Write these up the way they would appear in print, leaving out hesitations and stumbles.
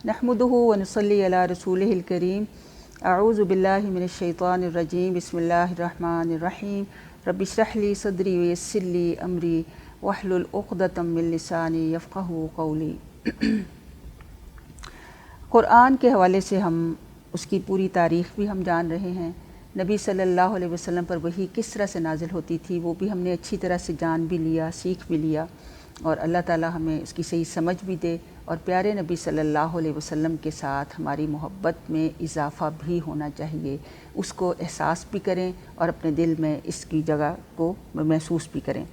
नहमदुहु व नुसल्ली अला रसूलिहिल करीम। अऊज़ु बिल्लाहि मिनश शैतानिर रजीम। बिस्मिल्लाहिर रहमानिर रहीम। रब्बि इश्रह ली सदरी व यस्सिर ली अमरी वहलुल उक़दतम मिन लिसानी यफ़क़हू क़ौली। क़ुरआन के हवाले से हम उसकी पूरी तारीख़ भी हम जान रहे हैं। नबी सल्लल्लाहु अलैहि वसल्लम पर वही किस तरह से नाजिल होती थी वो भी हमने अच्छी तरह से जान भी लिया, सीख भी लिया, और अल्लाह ताला हमें इसकी सही समझ भी दे और प्यारे नबी सल्लल्लाहु अलैहि वसल्लम के साथ हमारी मोहब्बत में इजाफ़ा भी होना चाहिए, उसको एहसास भी करें और अपने दिल में इसकी जगह को महसूस भी करें।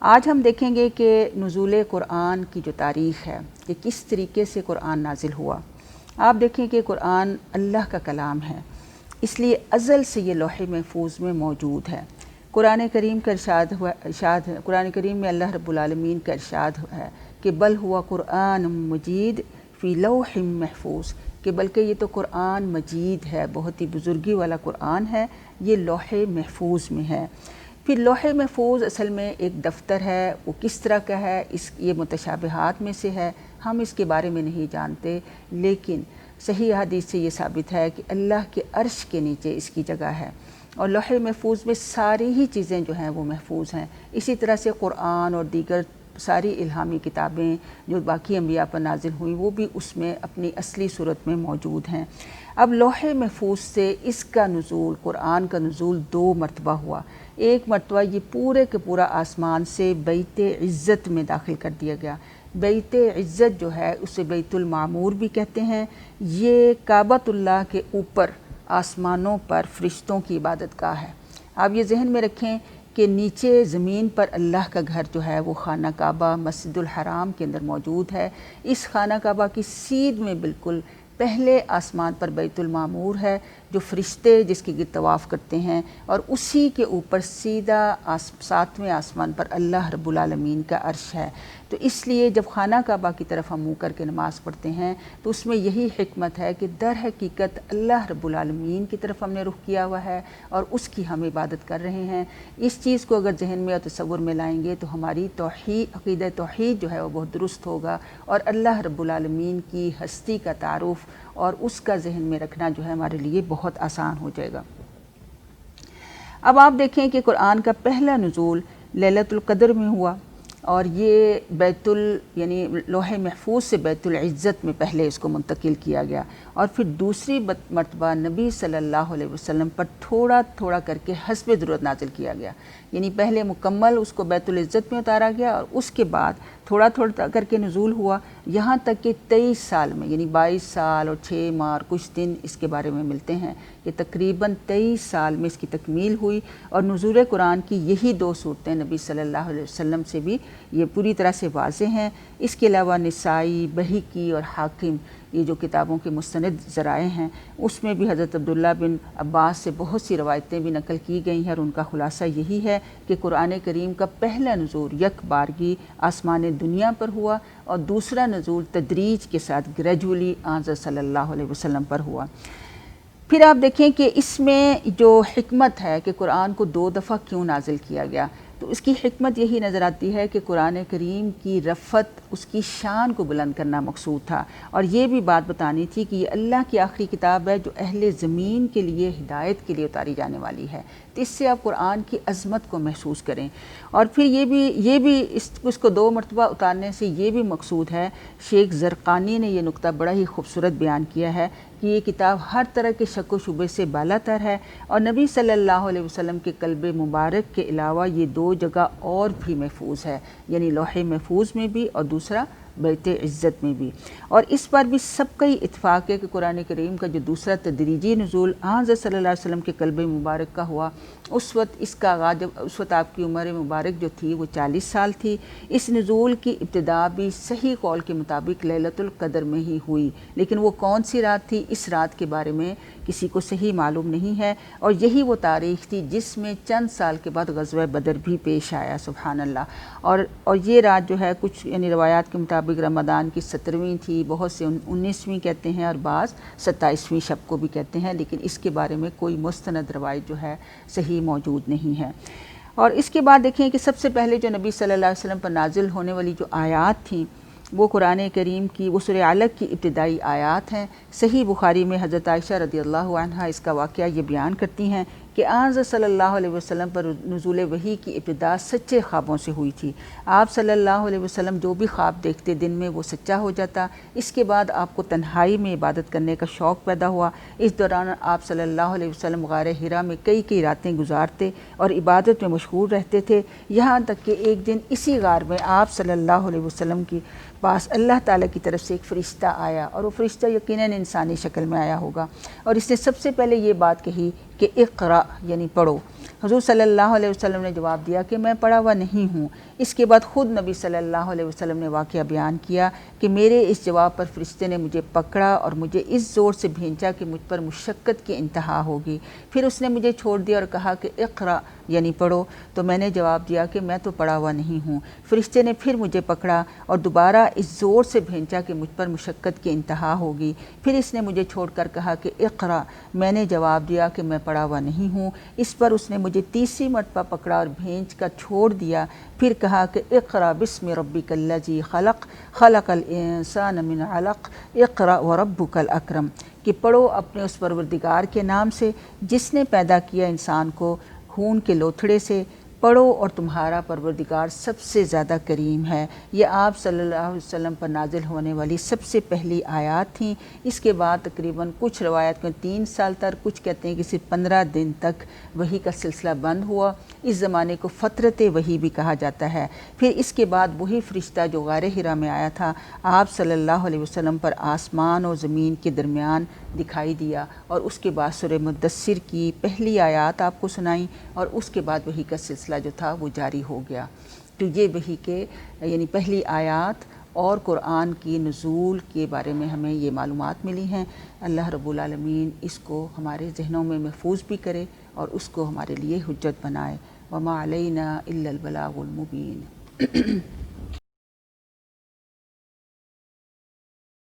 आज हम देखेंगे कि नुज़ूले क़ुरआन की जो तारीख़ है कि किस तरीके से क़ुरआन नाजिल हुआ। आप देखें कि क़ुरआन अल्लाह का कलाम है, इसलिए अज़ल से ये लौहे महफूज में मौजूद है। कुरान करीम का इरशाद है, कुरान करीम में अल्लाह रब्बुल आलमीन का इरशाद है कि बल हुआ क़ुरआन मजीद फ़ी लौहिम महफूज, कि बल्कि ये तो क़ुरआन मजीद है, बहुत ही बुज़ुर्गी वाला क़ुरआन है, ये लौहे महफूज में है। फिर लौहे महफूज असल में एक दफ्तर है, वो किस तरह का है, ये मुतशाबिहात में से है, हम इसके बारे में नहीं जानते, लेकिन सही हदीस से ये साबित है कि अल्लाह के अर्श के नीचे इसकी जगह है और लौहे महफूज में सारी ही चीज़ें जो हैं वो महफूज हैं। इसी तरह से क़ुरआन और दीगर सारी इल्हामी किताबें जो बाकी अंबिया पर नाजिल हुई वो भी उसमें अपनी असली सूरत में मौजूद हैं। अब लौहे महफूज से इसका नुज़ूल, क़ुरआन का नुज़ूल 2 मरतबा हुआ। एक मरतबा ये पूरे के पूरा आसमान से बैते इज़्ज़त में दाखिल कर दिया गया। बैते इज़्ज़त जो है उसे बैतुल मामूर भी कहते हैं। ये काबतुल्लाह के ऊपर आसमानों पर फ़रिश्तों की इबादत गाह है। आप ये जहन में रखें कि नीचे ज़मीन पर अल्लाह का घर जो है वो खाना काबा मस्जिदुल हराम के अंदर मौजूद है। इस खाना काबा की सीध में बिल्कुल पहले आसमान पर बैतुल मामूर है जो फ़रिश्ते जिसके गिर्द तवाफ़ करते हैं, और उसी के ऊपर सीधा 7वें आसमान पर अल्लाह रब्बुल आलमीन का अर्श है। तो इसलिए जब खाना काबा की तरफ हम मुँह करके नमाज़ पढ़ते हैं तो उसमें यही हिकमत है कि दर हकीकत अल्लाह रब्बुल आलमीन की तरफ हमने रुख किया हुआ है और उसकी हम इबादत कर रहे हैं। इस चीज़ को अगर जहन में और तसव्वुर में लाएंगे तो हमारी अक़ीदा तौहीद जो है वो बहुत दुरुस्त होगा और अल्लाह रब्बुल आलमीन की हस्ती का तारुफ़ और उसका जहन में रखना जो है हमारे लिए बहुत आसान हो जाएगा। अब आप देखें कि क़ुरआन का पहला नुज़ूल लैलतुल क़द्र में हुआ और ये बैतुल यानी लौहे महफूज से बैतुल इज़्ज़त में पहले इसको मुंतकिल किया गया और फिर दूसरी मरतबा नबी सल्लल्लाहु अलैहि वसल्लम पर थोड़ा थोड़ा करके हस्बे ज़रूरत नाजिल किया गया। यानी पहले मुकम्मल उसको बैतुल इज़्ज़त में उतारा गया और उसके बाद थोड़ा थोड़ा करके नुज़ूल हुआ, यहाँ तक कि 23 साल में यानी 22 साल और 6 माह और कुछ दिन इसके बारे में मिलते हैं कि तकरीबन 23 साल में इसकी तकमील हुई। और नुज़ूल कुरान की यही 2 सूरतें नबी सल्लल्लाहु अलैहि वसल्लम से भी ये पूरी तरह से वाज़ेह हैं। इसके अलावा निसाई, बहीकी और हाकिम ये जो किताबों के मुस्तनद ज़राए हैं उसमें भी हज़रत अब्दुल्ला बिन अब्बास से बहुत सी रवायतें भी नकल की गई हैं और उनका ख़ुलासा यही है कि कुरान करीम का पहला नुज़ूल यक बारगी आसमान दुनिया पर हुआ और दूसरा नुज़ूल तदरीज के साथ ग्रेजुअली आज़ सल्लल्लाहु अलैहि वसल्लम पर हुआ। फिर आप देखें कि इसमें जो हिकमत है कि कुरान को 2 दफ़ा क्यों नाजिल किया गया, तो इसकी हिकमत यही नज़र आती है कि कुरान करीम की रफ़त उसकी शान को बुलंद करना मकसूद था और ये भी बात बतानी थी कि ये अल्लाह की आखिरी किताब है जो अहले ज़मीन के लिए हिदायत के लिए उतारी जाने वाली है। तो इससे आप कुरान की अज़मत को महसूस करें। और फिर ये भी इसको 2 मरतबा उतारने से ये भी मकसूद है, शेख ज़रक़ानी ने यह नुक्ता बड़ा ही खूबसूरत बयान किया है कि ये किताब हर तरह के शक व शुबे से बालातर है और नबी सल्लल्लाहु अलैहि वसल्लम के क़ल्ब मुबारक के अलावा ये 2 जगह और भी महफूज है, यानी लौहे महफूज में भी और दूसरा बैत इज़्ज़त में भी। और इस पर भी सबका ही इत्फ़ाक़ है कि कुरान करीम का जो दूसरा तदरीजी नुज़ूल आज़ सल्लल्लाहु अलैहि वसल्लम के क़ल्ब मुबारक का हुआ उस वक्त इसका आगाज़ जब उस वक्त आपकी उम्र मुबारक जो थी वो 40 साल थी। इस नुज़ूल की इब्तिदा भी सही कौल के मुताबिक लैलतुल क़द्र में ही हुई, लेकिन वो कौन सी रात थी इस रात के बारे में किसी को सही मालूम नहीं है और यही वो तारीख़ थी जिसमें चंद साल के बाद ग़ज़वा बदर भी पेश आया। सुभान अल्लाह। और ये रात जो है कुछ यानी रवायात के मुताबिक रमज़ान की 17वीं थी, बहुत से 19वीं कहते हैं और बाज़ 27वीं शब को भी कहते हैं, लेकिन इसके बारे में कोई मुस्तनद रवायत जो है सही मौजूद नहीं है। और इसके बाद देखें कि सबसे पहले जो नबी सल्लल्लाहु अलैहि वसल्लम पर नाजिल होने वाली जो आयात थी وہ قرآن کریم کی وہ سورہ علق کی ابتدائی آیات ہیں۔ صحیح بخاری میں حضرت عائشہ رضی اللہ عنہا اس کا واقعہ یہ بیان کرتی ہیں کہ آن صلی اللہ علیہ وسلم پر نزول وحی کی ابتدا سچے خوابوں سے ہوئی تھی۔ آپ صلی اللہ علیہ وسلم جو بھی خواب دیکھتے دن میں وہ سچا ہو جاتا۔ اس کے بعد آپ کو تنہائی میں عبادت کرنے کا شوق پیدا ہوا۔ اس دوران آپ صلی اللہ علیہ وسلم غار حرا میں کئی راتیں گزارتے اور عبادت میں مشغول رہتے تھے، یہاں تک کہ ایک دن اسی غار میں آپ صلی اللہ علیہ وسلم کی پاس اللہ تعالیٰ کی طرف سے ایک فرشتہ آیا، اور وہ فرشتہ یقیناً انسانی شکل میں آیا ہوگا، اور اس نے سب سے پہلے یہ بات کہی کہ اقرأ یعنی پڑھو۔ حضور صلی اللہ علیہ وسلم نے جواب دیا کہ میں پڑھا ہوا نہیں ہوں۔ اس کے بعد خود نبی صلی اللہ علیہ وسلم نے واقعہ بیان کیا کہ میرے اس جواب پر فرشتے نے مجھے پکڑا اور مجھے اس زور سے بھینچا کہ مجھ پر مشقت کی انتہا ہوگی۔ پھر اس نے مجھے چھوڑ دیا اور کہا کہ اقرأ یعنی پڑھو، تو میں نے جواب دیا کہ میں تو پڑھا ہوا نہیں ہوں۔ فرشتے نے پھر مجھے پکڑا اور دوبارہ اس زور سے بھینچا کہ مجھ پر مشقت کی انتہا ہوگی۔ پھر اس نے مجھے چھوڑ کر کہا کہ اقرأ، میں نے جواب دیا کہ میں پڑھا ہوا نہیں ہوں۔ اس پر اس نے مجھے تیسری مرتبہ پکڑا اور بھینچ کر چھوڑ دیا۔ پھر کہا کہ اقرأ بسم ربک الذی خلق خلق الانسان من علق اقرأ وربک الاکرم، کہ پڑھو اپنے اس پروردگار کے نام سے جس نے پیدا کیا انسان کو خون کے لوتھڑے سے، پڑھو اور تمہارا پروردگار سب سے زیادہ کریم ہے۔ یہ آپ صلی اللہ علیہ وسلم پر نازل ہونے والی سب سے پہلی آیات تھیں۔ اس کے بعد تقریباً کچھ روایت میں 3 سال تک، کچھ کہتے ہیں کہ صرف 15 دن تک وحی کا سلسلہ بند ہوا۔ اس زمانے کو فترت وحی بھی کہا جاتا ہے۔ پھر اس کے بعد وہی فرشتہ جو غار حرا میں آیا تھا آپ صلی اللہ علیہ وسلم پر آسمان اور زمین کے درمیان دکھائی دیا، اور اس کے بعد سورہ مدثر کی پہلی آیات آپ کو سنائیں، اور اس کے بعد وحی کا سلسلہ جو تھا وہ جاری ہو گیا۔ تو یہ وحی کے یعنی پہلی آیات اور قرآن کی نزول کے بارے میں ہمیں یہ معلومات ملی ہیں۔ اللہ رب العالمین اس کو ہمارے ذہنوں میں محفوظ بھی کرے اور اس کو ہمارے لیے حجت بنائے۔ وما علینا الا البلاغ المبین۔